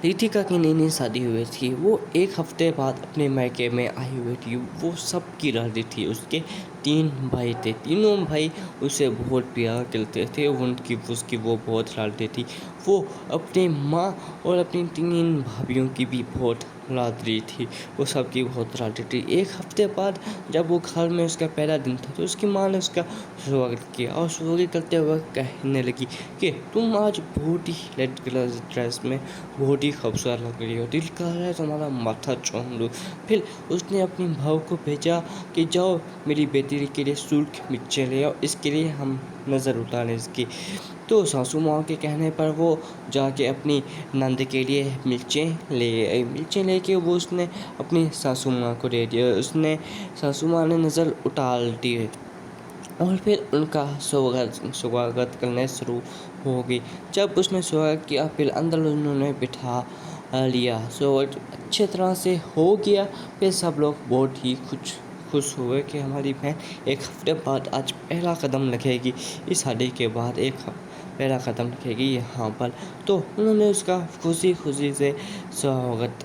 रितिका की नई शादी हुई थी। वो एक हफ्ते बाद अपने मायके में आई हुई थी। वो सबकी लाडली थी। उसके 3 भाई थे। तीनों भाई उसे बहुत प्यार करते थे। उसकी वो बहुत लाडली थी। वो अपनी माँ और अपनी 3 भाभियों की भी बहुत लाडली थी। वो सबकी बहुत लाडली थी। एक हफ्ते बाद जब वो घर में उसका पहला दिन था तो उसकी माँ ने उसका स्वागत किया और स्वागत करते हुए कहने लगी कि तुम आज बहुत ही रेड कलर ड्रेस में बहुत ही खूबसूरत लग रही हो। दिल कर रहा है तुम्हारा माथा चूम लूँ। फिर उसने अपनी बहू को भेजा कि जाओ मेरी बेटी के लिए सूट मिर्चें ले आओ, इसके लिए हम नज़र उतारें इसकी। तो सासू माँ के कहने पर वो जाके अपनी नंद के लिए मिर्चें ले आई। मिर्चें लेके वो उसने अपनी सासू माँ को दे दिया। उसने सासू माँ ने नज़र उतार दी और फिर उनका स्वागत करने शुरू हो गई। जब उसने स्वागत किया फिर अंदर उन्होंने बिठा लिया। स्वागत अच्छे तरह से हो गया। फिर सब लोग बहुत ही खुश हुए कि हमारी बहन एक हफ्ते बाद आज पहला कदम रखेगी। इस शादी के बाद पहला कदम रखेगी यहाँ पर। तो उन्होंने उसका खुशी से स्वागत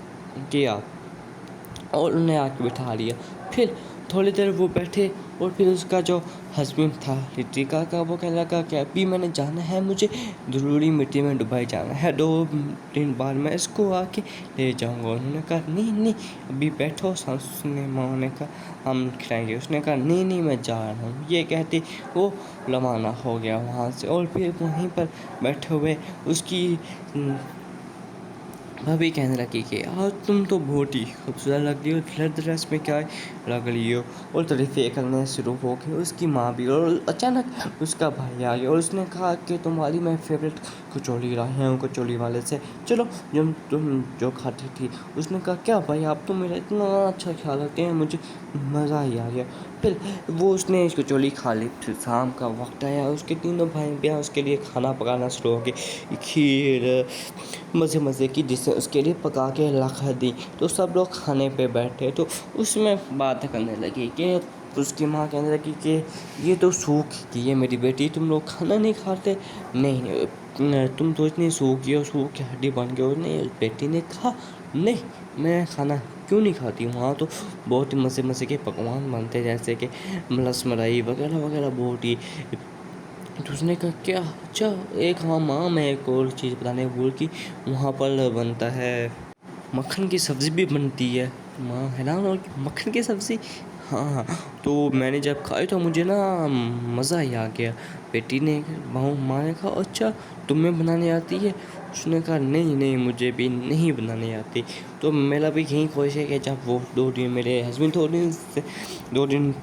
किया और उन्हें आके बिठा लिया। फिर थोड़ी देर वो बैठे और फिर उसका जो हस्बैंड था रितिका का, वो कहने लगा कि अभी मैंने जाना है, मुझे ज़रूरी मिट्टी में डुबाई जाना है, 2 दिन बाद मैं इसको आके ले जाऊंगा। उन्होंने कहा नहीं अभी बैठो। सासू ने माँ ने कहा हम खिलाएंगे। उसने कहा नहीं मैं जा रहा हूँ। ये कहते वो रवाना हो गया वहाँ से। और फिर वहीं पर बैठे हुए उसकी भाभी कहने लगी कि आज तुम तो बहुत ही खूबसूरत लग रही हो, रेड ड्रेस में क्या लग रही हो। और तारीफ़ें करने शुरू हो गई उसकी माँ भी। और अचानक उसका भाई आ गया और उसने कहा कि तुम्हारी मैं फेवरेट कचौड़ी लाए हूँ कचौड़ी वाले से, चलो तुम जो खाती थी। उसने कहा क्या भाई आप तो मेरा इतना अच्छा ख्याल रखते हैं, मुझे मज़ा ही आ गया। फिर वो उसने कचौड़ी खा ली। फिर शाम का वक्त आया, उसके तीनों भाई बहन उसके लिए खाना पकाना शुरू हो गए। खीर मज़े की डिशें उसके लिए पका के रख दी। तो सब लोग खाने पे बैठे तो उसमें बात करने लगी कि उसकी माँ कहने लगी कि ये तो सूख की है मेरी बेटी, तुम लोग खाना नहीं खाते। नहीं तुम तो इतनी सूखी हो, सूख की हड्डी बन गई हो। नहीं बेटी ने कहा नहीं मैं खाना क्यों नहीं खाती। वहाँ तो बहुत ही मज़े के पकवान बनते जैसे कि रसमलाई वगैरह बहुत ही। तो उसने कहा क्या अच्छा एक हाँ माँ मैं एक और चीज़ बताने भूल की, वहाँ पर बनता है मक्खन की सब्ज़ी भी बनती है। माँ हैरान हो मक्खन की सब्ज़ी। हाँ तो मैंने जब खाई तो मुझे ना मज़ा ही आ गया। बेटी ने माँ ने कहा अच्छा तुम्हें बनाने आती है। उसने कहा नहीं मुझे भी नहीं बनाने आती। तो मेरा भी यही ख्वाहिश है कि जब वो 2 दिन मेरे हस्बैंड 2 दिन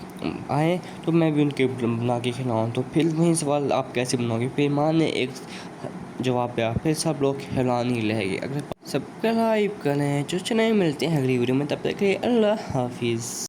आए तो मैं भी उनके बना के खिलाऊँ। तो फिर वही सवाल आप कैसे बनाओगे। फिर माँ ने एक जवाब दिया। फिर सब लोग हैरान ही रह गए। अगर सब्सक्राइब करें जो नहीं मिलते हैं अगली वीडियो में, तब तक के लिए अल्लाह हाफिज़।